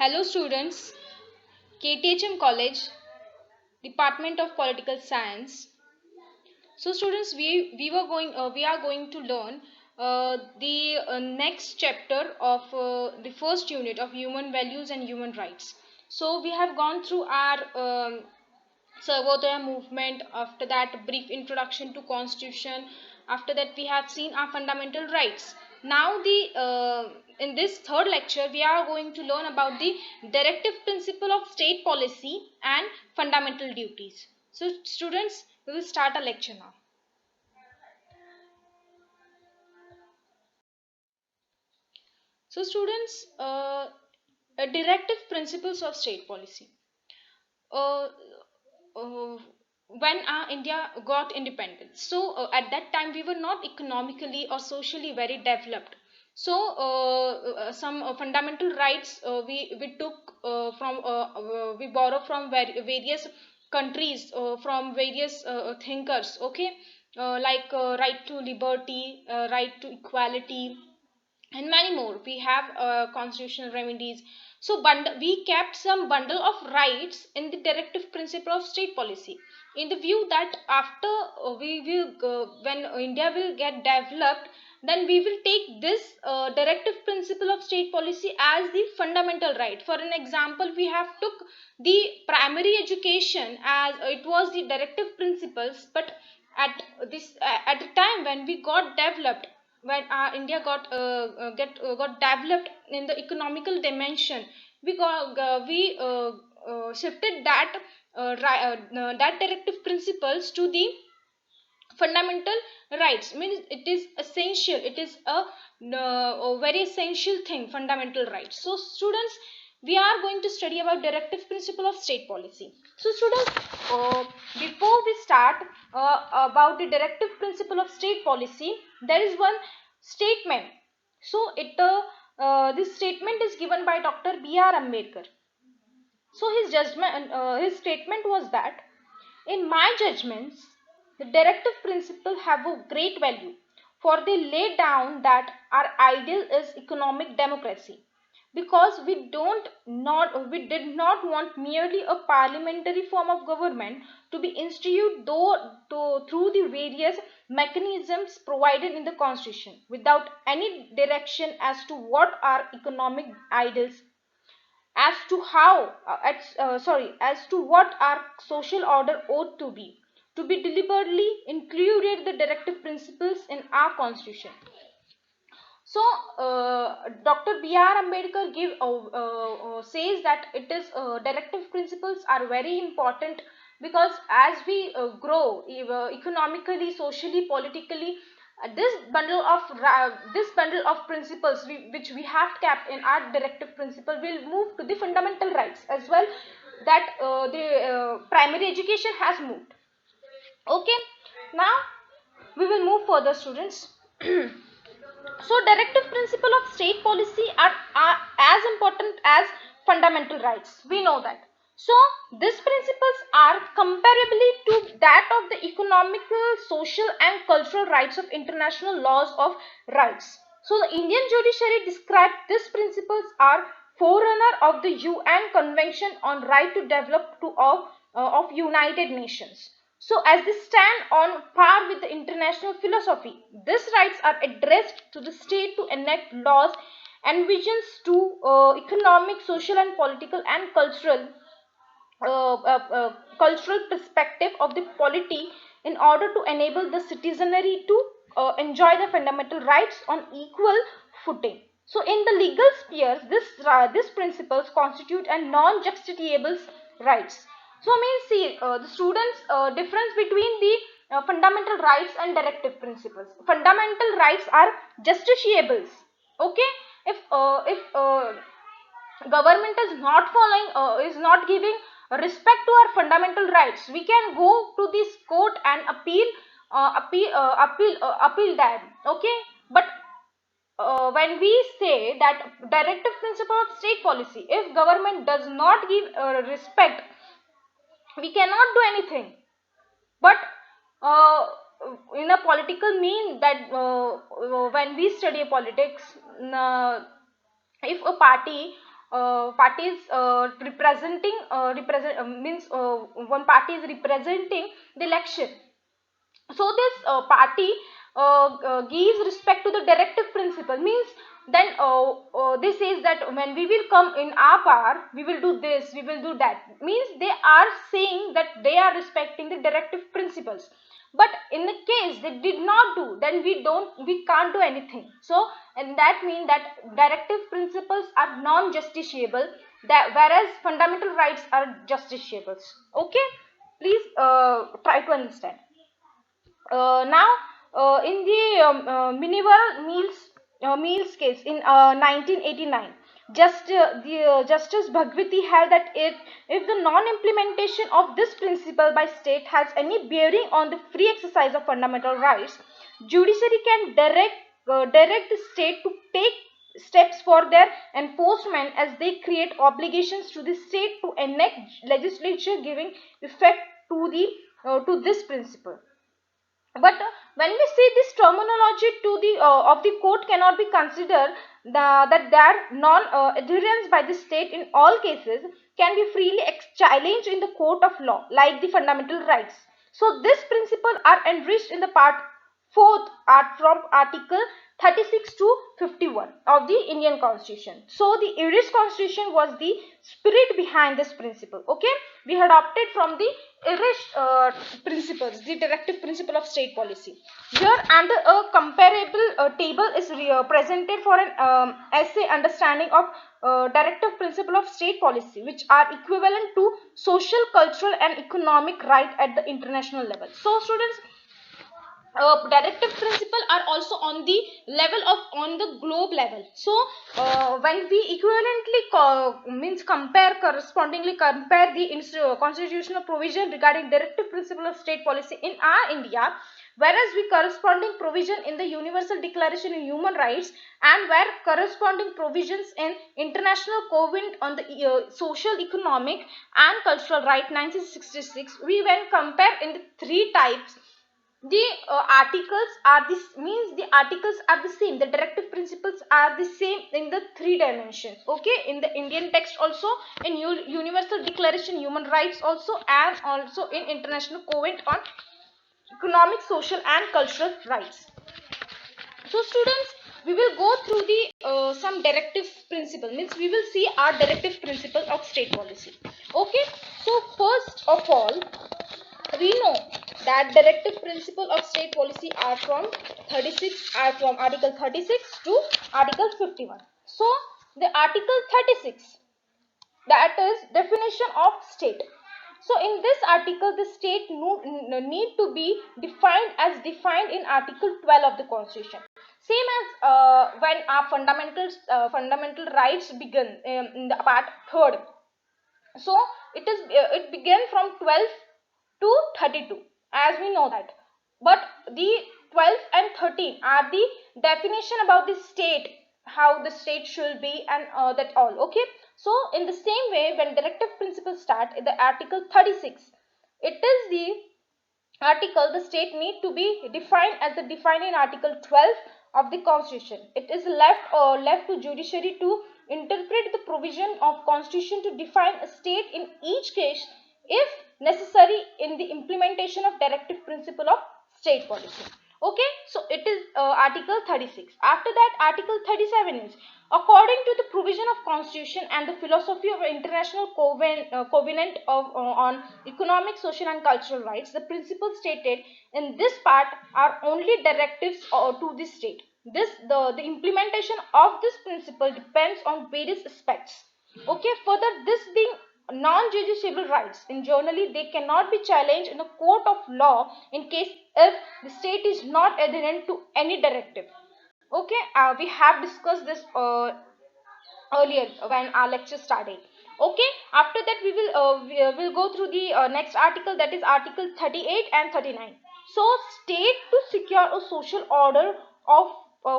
Hello students, KTHM College, Department of Political Science. So students, we are going to learn the next chapter of the first unit of human values and human rights. So we have gone through our Sarvodaya movement. After that, brief introduction to Constitution. After that, we have seen our fundamental rights. Now, the in this third lecture, we are going to learn about the directive principle of state policy and fundamental duties. So, students, we will start a lecture now. So, students, directive principles of state policy. Uh, uh, when India got independence. So at that time we were not economically or socially very developed. So some fundamental rights we took we borrow from various countries, from various thinkers. Okay, like right to liberty, right to equality, and many more. We have constitutional remedies. So we kept some bundle of rights in the directive principle of state policy, in the view that after we will when India will get developed, then we will take this directive principle of state policy as the fundamental right. For an example, we have took the primary education as it was the directive principles, but at the time when we got developed, when India got developed in the economical dimension, we shifted that directive principles to the fundamental rights. Means it is essential. It is a very essential thing. Fundamental rights. So students, we are going to study about directive principle of state policy. So students, before we start about the directive principle of state policy, there is one statement. So this statement is given by Dr. B.R. Ambedkar. So his statement was that, in my judgments, the directive principle have a great value, for they lay down that our ideal is economic democracy, because we did not want merely a parliamentary form of government to be instituted through the various mechanisms provided in the constitution, without any direction as to what our economic ideals, as to how as to what our social order ought to be deliberately included the directive principles in our constitution. So Dr. B.R. Ambedkar says that it is directive principles are very important, because as we grow economically, socially, politically, this bundle of principles which we have kept in our directive principle will move to the fundamental rights as well, that the primary education has moved. Okay, now we will move further, students. So directive principle of state policy are as important as fundamental rights. We know that. So these principles are comparably to that of the economical, social and cultural rights of international laws of rights. So the Indian judiciary described these principles are forerunner of the UN Convention on Right to Develop of United Nations. So, as they stand on par with the international philosophy, these rights are addressed to the state to enact laws and visions to economic, social, and political and cultural perspective of the polity, in order to enable the citizenry to enjoy the fundamental rights on equal footing. So, in the legal sphere, these principles constitute a non-justiciable rights. So, I mean, see the students' difference between the fundamental rights and directive principles. Fundamental rights are justiciables. Okay, if government is not following, is not giving respect to our fundamental rights, we can go to this court and appeal them. Okay, but when we say that directive principle of state policy, if government does not give respect, we cannot do anything. But uh, in a political mean, that when we study politics, if a party parties representing represent means one party is representing the election. So this party gives respect to the directive principle, means then this says that when we will come in our power, we will do this, we will do that, means they are saying that they are respecting the directive principles. But in the case they did not do, then we can't do anything. So and that means that directive principles are non-justiciable, that whereas fundamental rights are justiciable. Okay, please try to understand. Now, in the Minival Meals case in 1989, Justice Bhagwati held that if the non-implementation of this principle by state has any bearing on the free exercise of fundamental rights, judiciary can direct the state to take steps for their enforcement, as they create obligations to the state to enact legislation giving effect to this principle. But when we see this terminology to the of the court cannot be considered that their non adherence by the state in all cases can be freely challenged in the court of law, like the fundamental rights. So this principle are enriched in the part 4th art from article 36 to 51 of the Indian Constitution. So the Irish Constitution was the spirit behind this principle. Okay, we had adopted from the Irish principles, the directive principle of state policy. Here and a comparable table is presented for an essay understanding of directive principle of state policy, which are equivalent to social, cultural and economic right at the international level. So students, directive principle are also on the level of on the globe level. So when we equivalently means compare correspondingly compare the constitutional provision regarding directive principle of state policy in our India, whereas we corresponding provision in the Universal Declaration in Human Rights, and where corresponding provisions in International Covenant on the social, economic and cultural right 1966, we when compare in the three types, the articles are this means the articles are the same, the directive principles are the same in the three dimensions. Okay, in the Indian text also, in Universal Declaration Human Rights also, and also in International Covenant on economic, social and cultural rights. So students, we will go through the some directive principle, means we will see our directive principle of state policy. Okay, so first of all, we know that directive principle of state policy are from 36 are from article 36 to article 51. So the article 36, that is definition of state. So in this article, the state need to be defined as defined in article 12 of the Constitution, same as when our fundamental rights begin in the part 3rd. So it began from 12 to 32, as we know that. But the 12 and 13 are the definition about the state, how the state should be, and that all. Okay, so in the same way, when directive principles start in the article 36, it is the article the state need to be defined as the defined in article 12 of the Constitution. It is left to judiciary to interpret the provision of Constitution to define a state in each case, if necessary, in the implementation of directive principle of state policy. Okay, so it is article 36. After that, article 37 is, according to the provision of Constitution and the philosophy of International Covenant of on economic, social and cultural rights, the principles stated in this part are only directives to the state. The implementation of this principle depends on various aspects. Okay, further, this being non-judiciable rights, in generally they cannot be challenged in a court of law in case if the state is not adherent to any directive. Okay, we have discussed this earlier when our lecture started. Okay, after that we will go through the next article, that is article 38 and 39. So state to secure a social order of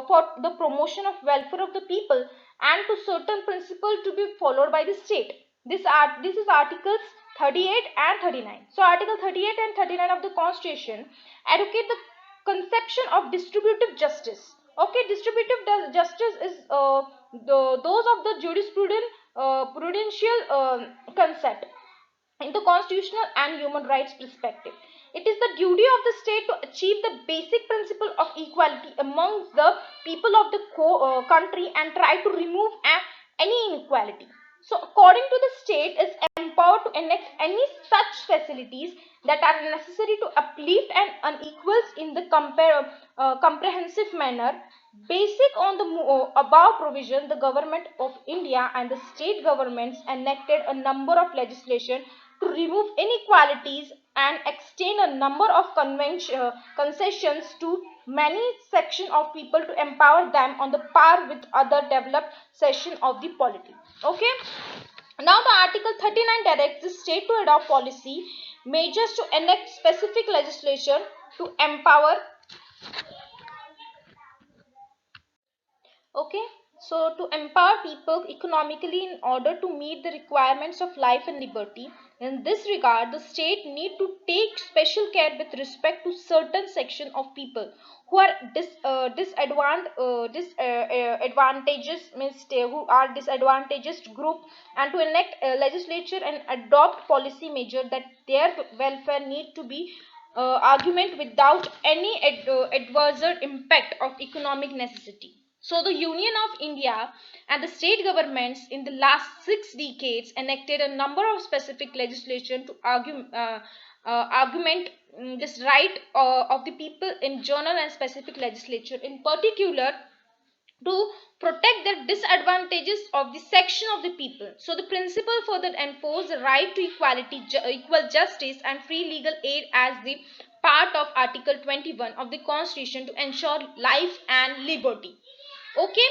for the promotion of welfare of the people and to certain principle to be followed by the state. This is articles 38 and 39. So article 38 and 39 of the Constitution advocate the conception of distributive justice. Okay, distributive justice is those of the jurisprudence prudential concept in the constitutional and human rights perspective. It is the duty of the state to achieve the basic principle of equality amongst the people of the country and try to remove any inequality. So, according to the state is empowered to enact any such facilities that are necessary to uplift and unequals in the comprehensive manner. Basic on the above provision, the government of India and the state governments enacted a number of legislation to remove inequalities and extend a number of concessions to many sections of people to empower them on the par with other developed section of the polity. Okay. Now the Article 39 directs the state to adopt policy measures to enact specific legislation to empower. Okay, so to empower people economically in order to meet the requirements of life and liberty. In this regard, the state need to take special care with respect to certain section of people who are disadvantages, means who are disadvantaged group, and to enact legislature and adopt policy measure that their welfare need to be argument without any adverse impact of economic necessity. So, the Union of India and the state governments in the last 6 decades enacted a number of specific legislation to argument this right of the people in general and specific legislature in particular to protect the disadvantages of the section of the people. So the principle further enforce the right to equality, equal justice and free legal aid as the part of Article 21 of the Constitution to ensure life and liberty. Okay,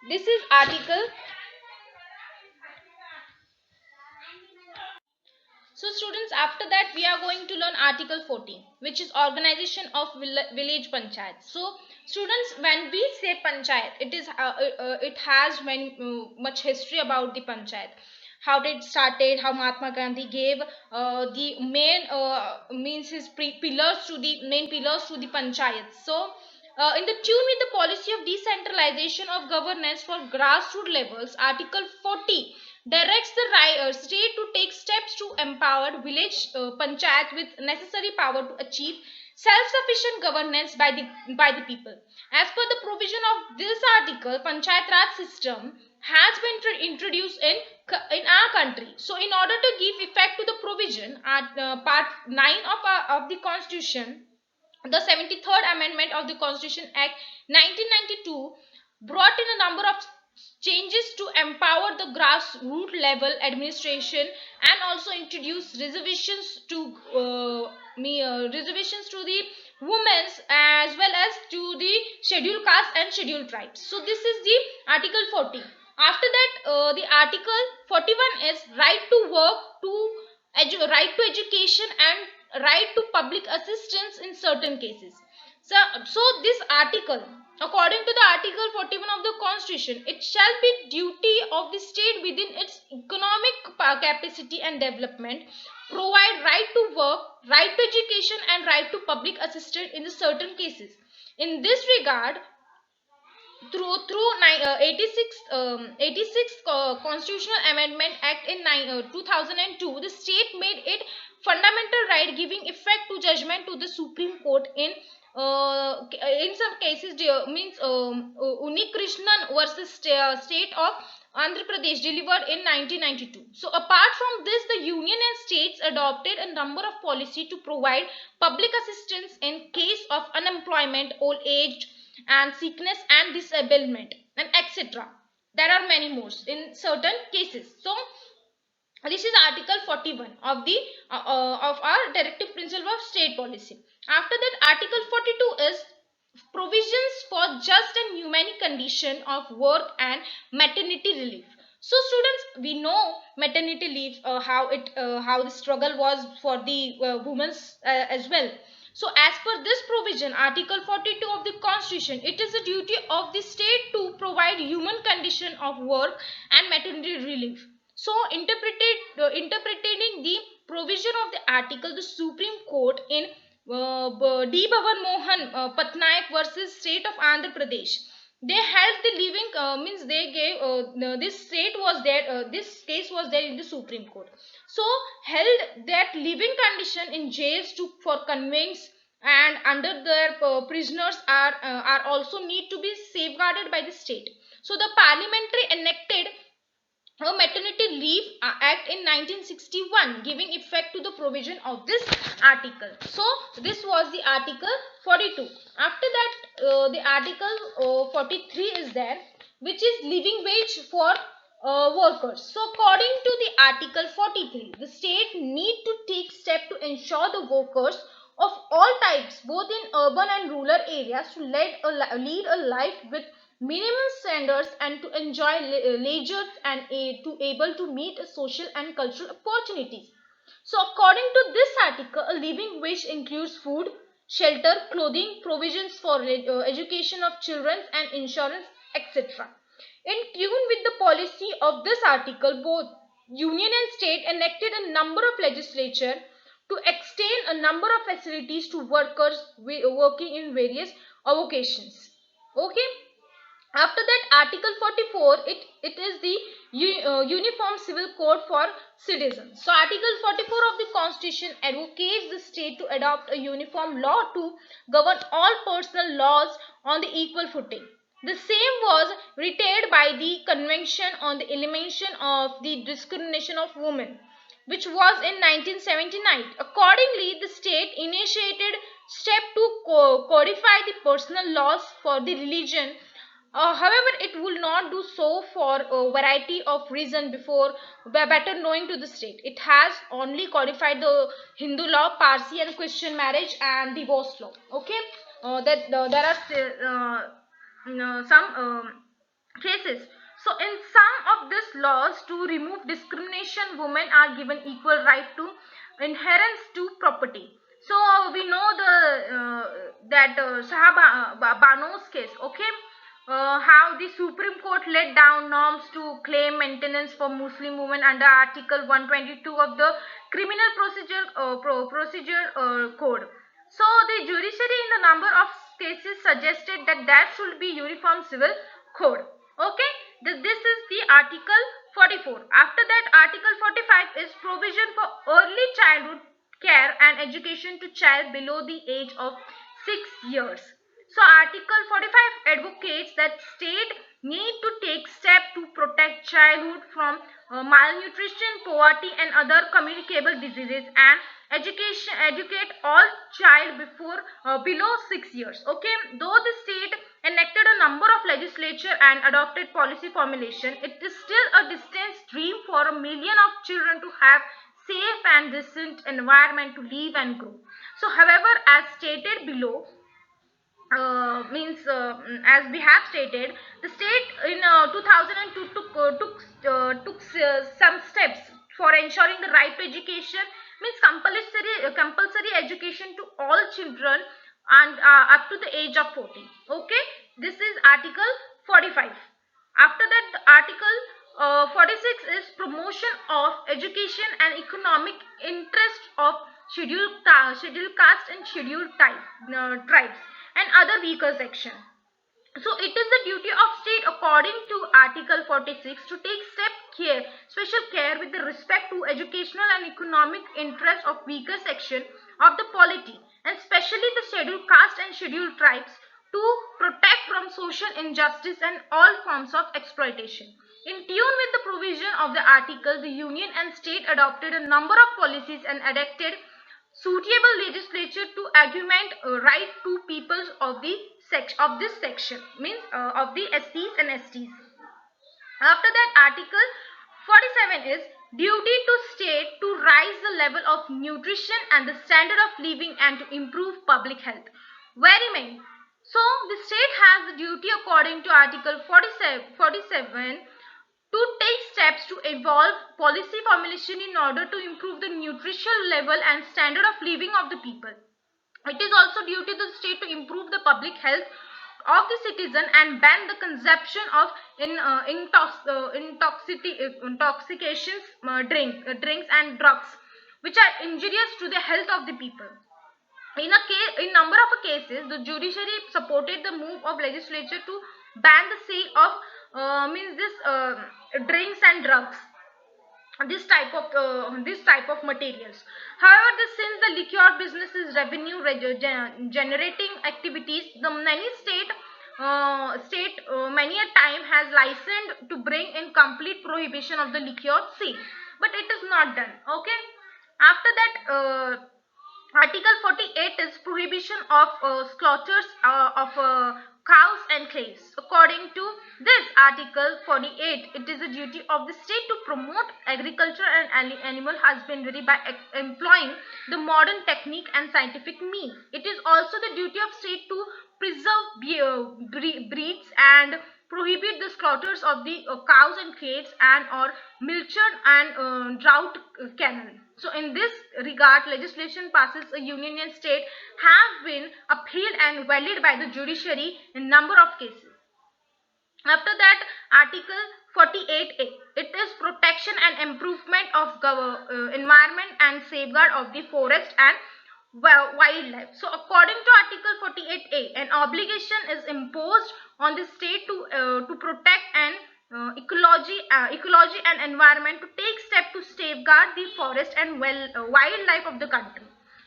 this is Article. So students, after that we are going to learn Article 14, which is organization of village panchayat. So students, when we say panchayat, it has very much history about the panchayat. How did it started? How Mahatma Gandhi gave the main means his pillars to the main pillars to the panchayat. So in the tune with the policy of decentralization of governance for grassroots levels, Article 40 directs the state to take steps to empower village panchayat with necessary power to achieve self-sufficient governance by the people. As per the provision of this article, Panchayat Raj system has been introduced in our country. So, in order to give effect to the provision, Part 9 of the Constitution, the 73rd Amendment of the Constitution Act 1992 brought in a number of changes to empower the grassroots level administration and also introduce reservations to the women's as well as to the scheduled caste and scheduled tribes. So this is the Article 40. After that, the Article 41 is right to work, right to education and right to public assistance in certain cases. So this article, according to the Article 41 of the Constitution, it shall be duty of the state within its economic capacity and development provide right to work, right to education and right to public assistance in the certain cases. In this regard, through 86 Constitutional Amendment Act in 2002, the state made it fundamental right giving effect to judgment to the Supreme Court in some cases means Uni Krishnan versus state of Andhra Pradesh delivered in 1992. So apart from this, the union and states adopted a number of policy to provide public assistance in case of unemployment, old age and sickness and disablement and etc. There are many more in certain cases. So this is Article 41 of the of our directive principle of state policy. After that, Article 42 is provisions for just and humane condition of work and maternity relief. So students, we know maternity leave, how the struggle was for the women's as well. So as per this provision, Article 42 of the Constitution, it is a duty of the state to provide human condition of work and maternity relief. So interpreting the provision of the article, the Supreme Court in D. Bhavan Mohan Patnaik versus State of Andhra Pradesh, they held the living means they gave this state was there, this case was there in the Supreme Court. So held that living condition in jails to for convicts and under their prisoners are also need to be safeguarded by the state. So the parliamentary enacted a maternity leave act in 1961, giving effect to the provision of this article. So this was the article 42. After that, the article 43 is there, which is living wage for workers. So according to the article 43, the state need to take step to ensure the workers of all types, both in urban and rural areas, to lead a life with minimum standards and to enjoy leisure and to able to meet social and cultural opportunities. So according to this article, a living wage includes food, shelter, clothing, provisions for education of children and insurance, etc. In tune with the policy of this article, both union and state enacted a number of legislature to extend a number of facilities to workers working in various occasions. Okay. After that, Article 44, it is the Uniform Civil Code for Citizens. So Article 44 of the Constitution advocates the state to adopt a uniform law to govern all personal laws on the equal footing. The same was retained by the Convention on the Elimination of the Discrimination of Women, which was in 1979. Accordingly, the state initiated step to codify the personal laws for the religion. However, it will not do so for a variety of reasons before better knowing to the state. It has only codified the Hindu law, Parsi and Christian marriage and divorce law. Okay, there are some cases. So in some of these laws to remove discrimination, women are given equal right to inheritance to property. So we know the that Sahaba Bano's case. Okay, how the Supreme Court laid down norms to claim maintenance for Muslim women under Article 122 of the Criminal Procedure Code. So the judiciary in the number of cases suggested that there should be uniform civil code. Okay, this is the Article 44. After that, Article 45 is provision for early childhood care and education to child below the age of 6 years. So Article 45 advocates that state need to take steps to protect childhood from malnutrition, poverty and other communicable diseases and educate all child before below 6 years. Okay, though the state enacted a number of legislature and adopted policy formulation, it is still a distant dream for a million of children to have safe and decent environment to live and grow. So however, as stated below, as we have stated, the state in 2002 took some steps for ensuring the right to education, means compulsory education to all children and up to the age of 14. Okay, this is Article 45. After that, the Article 46 is promotion of education and economic interest of scheduled caste and scheduled tribes and other weaker section. So it is the duty of state according to Article 46 to take special care with the respect to educational and economic interest of weaker section of the polity and especially the scheduled caste and scheduled tribes to protect from social injustice and all forms of exploitation. In tune with the provision of the article, the union and state adopted a number of policies and enacted suitable legislature to augment right to peoples of the of this section, means of the SCs and STs. After that, Article 47 is duty to state to rise the level of nutrition and the standard of living and to improve public health. Very many. So the state has the duty according to Article 47 to take steps to evolve policy formulation in order to improve the nutritional level and standard of living of the people. It is also duty to the state to improve the public health of the citizen and ban the consumption of intoxications drinks and drugs which are injurious to the health of the people. In number of cases, the judiciary supported the move of legislature to ban the sale of means this drinks and drugs, this type of materials. However, since the liquor business is revenue generating activities, the many state many a time has licensed to bring in complete prohibition of the liquor sale, but it is not done. Okay, after that, Article 48 is prohibition of slaughters of cows and clays. According to this Article 48, it is a duty of the state to promote agriculture and animal husbandry by employing the modern technique and scientific means. It is also the duty of state to preserve breeds and prohibit the slaughters of the cows and clays and or milchard and drought canal. So in this regard, legislation passes a union and state have been upheld and valid by the judiciary in number of cases. After that, Article 48A, it is protection and improvement of environment and safeguard of the forest and wildlife. So according to Article 48A, an obligation is imposed on the state to protect and ecology and environment, to take steps to safeguard the forest and wildlife of the country.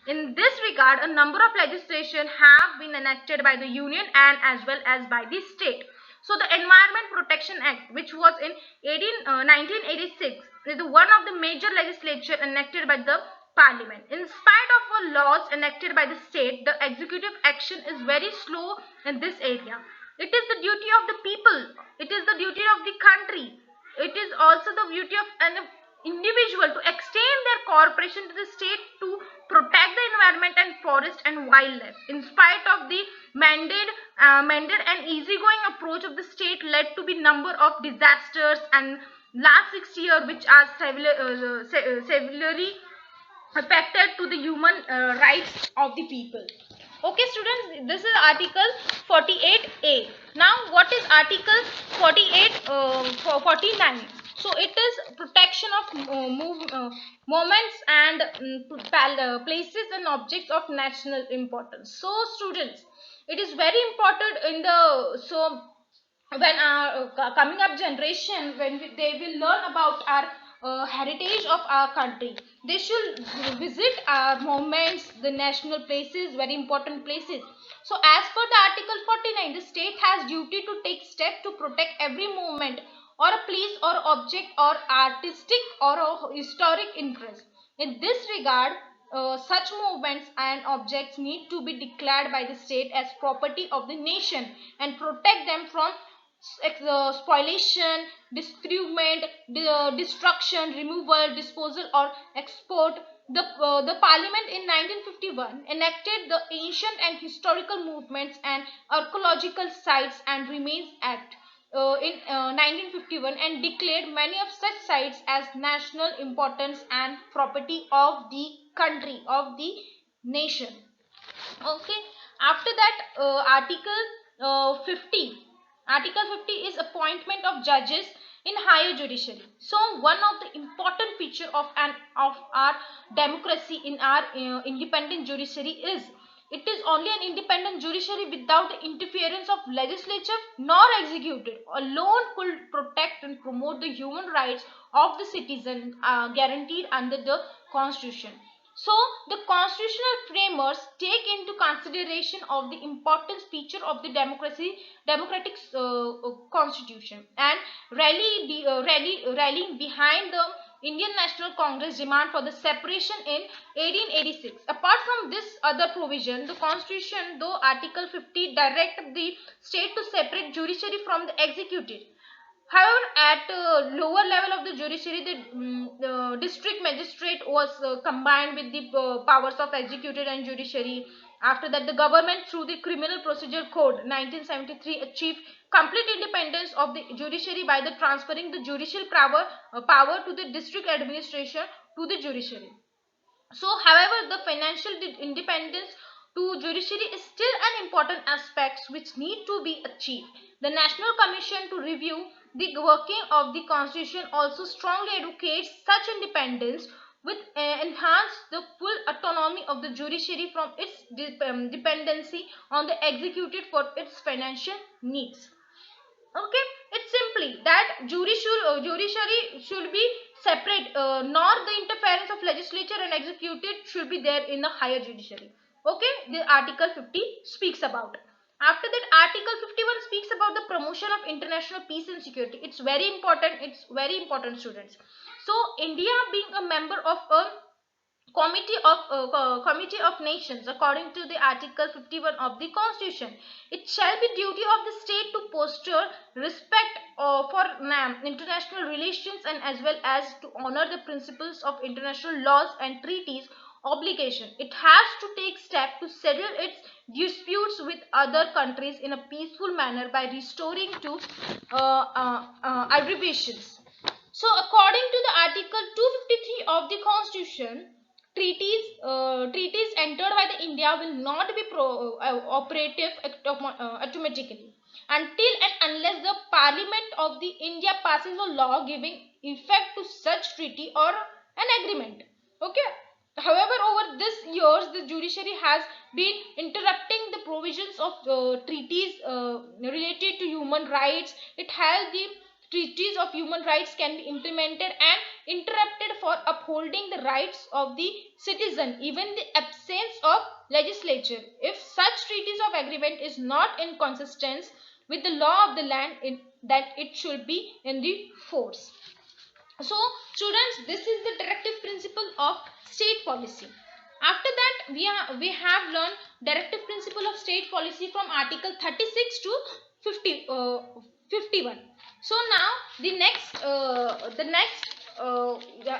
In this regard, a number of legislation have been enacted by the union and as well as by the state. So the Environment Protection Act, which was in 1986, is one of the major legislation enacted by the parliament. In spite of laws enacted by the state, the executive action is very slow in this area. It is the duty of the people, it is the duty of the country, it is also the duty of an individual to extend their cooperation to the state to protect the environment and forest and wildlife. In spite of the mandate and easygoing approach of the state led to be number of disasters and last 6 years which are severely affected to the human rights of the people. Okay students, this is Article 48A. Now what is Article 48 49? So it is protection of moments and places and objects of national importance. So students, it is very important in the when our coming up generation, when they will learn about our heritage of our country, they should visit our monuments, the national places, very important places. So as per the Article 49, the state has duty to take steps to protect every movement or a place or object or artistic or a historic interest. In this regard, such movements and objects need to be declared by the state as property of the nation and protect them from spoliation, disfigurement, destruction, removal, disposal, or export. The Parliament in 1951 enacted the Ancient and Historical Movements and Archaeological Sites and Remains Act in 1951 and declared many of such sites as national importance and property of the country, of the nation. Okay, after that, Article 50 is appointment of judges in higher judiciary. So one of the important feature of our democracy in our independent judiciary is it is only an independent judiciary without the interference of legislature nor executive alone could protect and promote the human rights of the citizen guaranteed under the constitution. So the constitutional framers take into consideration of the important feature of the democratic constitution and rallying behind the Indian National Congress demand for the separation in 1886. Apart from this other provision, the constitution, though Article 50 direct the state to separate judiciary from the executive. However, at lower level of the judiciary, the district magistrate was combined with the powers of executive and judiciary. After that, the government through the Criminal Procedure Code 1973 achieved complete independence of the judiciary by the transferring the judicial power to the district administration to the judiciary. So, however, the financial independence to judiciary is still an important aspect which need to be achieved. The National Commission to review the working of the Constitution also strongly advocates such independence with enhance the full autonomy of the judiciary from its dependency on the executive for its financial needs. Okay, it's simply that judiciary should be separate, nor the interference of legislature and executive should be there in the higher judiciary. Okay, the article 50 speaks about. After that, article 51 speaks about the promotion of international peace and security. It's very important. It's very important, students. So India being a member of a Committee of Nations, according to the Article 51 of the Constitution, it shall be duty of the state to foster respect for international relations and as well as to honor the principles of international laws and treaties obligation. It has to take steps to settle its disputes with other countries in a peaceful manner by restoring to arbitration. So, according to the Article 253 of the Constitution, treaties entered by the India will not be operative automatically until and unless the Parliament of the India passes a law giving effect to such treaty or an agreement. Okay. However, over this years, the judiciary has been interrupting the provisions of treaties related to human rights. It has the treaties of human rights can be implemented and interrupted for upholding the rights of the citizen, even the absence of legislature. If such treaties of agreement is not in consistence with the law of the land, then it should be in the force. So, students, this is the directive principle of state policy. After that, we have learned directive principle of state policy from article 36 to 51. So now the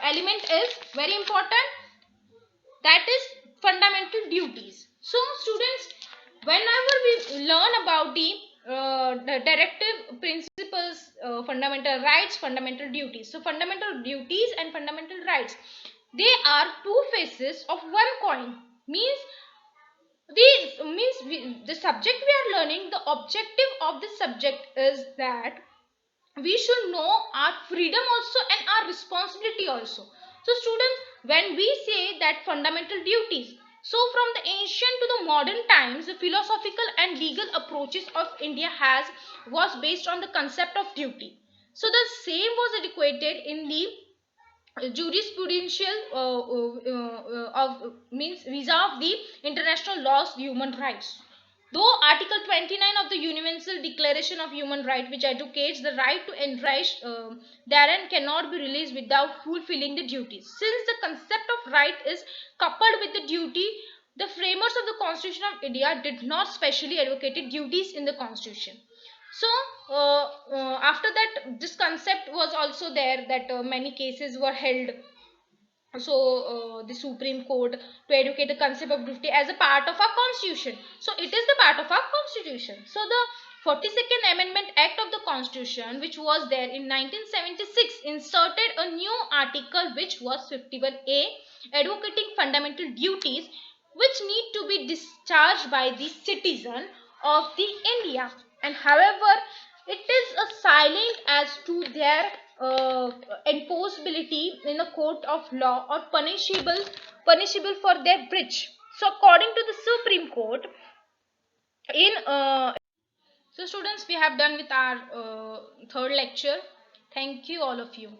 element is very important, that is fundamental duties. So students, whenever we learn about the directive principles, fundamental rights, fundamental duties, so fundamental duties and fundamental rights, they are two faces of one coin. The subject we are learning, the objective of the subject is that we should know our freedom also and our responsibility also. So students, when we say that fundamental duties, so from the ancient to the modern times, the philosophical and legal approaches of India was based on the concept of duty. So the same was adequated in the jurisprudential of means reserve the international laws human rights. Though Article 29 of the Universal Declaration of Human Rights, which advocates the right to enrich therein, cannot be released without fulfilling the duties. Since the concept of right is coupled with the duty, the framers of the Constitution of India did not specially advocate duties in the Constitution. So after that, this concept was also there, that many cases were held. So the Supreme Court to educate the concept of duty as a part of our constitution. So it is the part of our constitution. So the 42nd Amendment Act of the Constitution, which was there in 1976, inserted a new article which was 51A, advocating fundamental duties which need to be discharged by the citizen of the India, and however it is a silent as to their uh, enforceability in a court of law or punishable for their breach. So according to the Supreme Court, in so students, we have done with our third lecture. Thank you all of you.